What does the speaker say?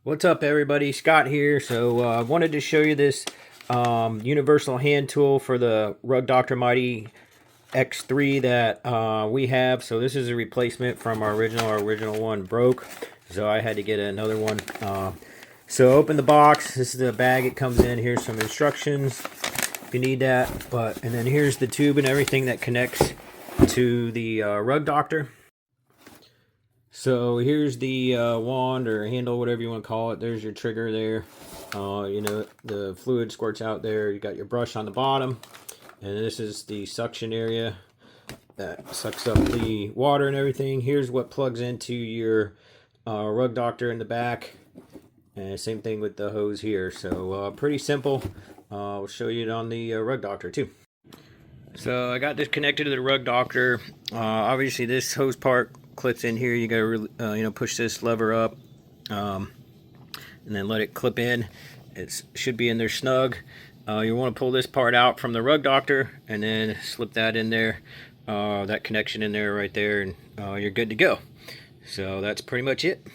What's up, everybody? Scott here. So I wanted to show you this universal hand tool for the Rug Doctor Mighty X3 that we have. So this is a replacement from our original. Our original one broke, so I had to get another one. So open the box. This is the bag it comes in. Here's some instructions if you need that. And then here's the tube and everything that connects to the Rug Doctor. So here's the wand or handle, whatever you want to call it. There's your trigger there. The fluid squirts out there. You got your brush on the bottom. And this is the suction area that sucks up the water and everything. Here's what plugs into your Rug Doctor in the back. And same thing with the hose here. So pretty simple. I'll show you it on the Rug Doctor too. So I got this connected to the Rug Doctor. Obviously this hose part clips in here. You gotta push this lever up and then let it clip in. It should be in there snug. You want to pull this part out from the Rug Doctor and then slip that in there, that connection in there right there, and you're good to go. So that's pretty much it.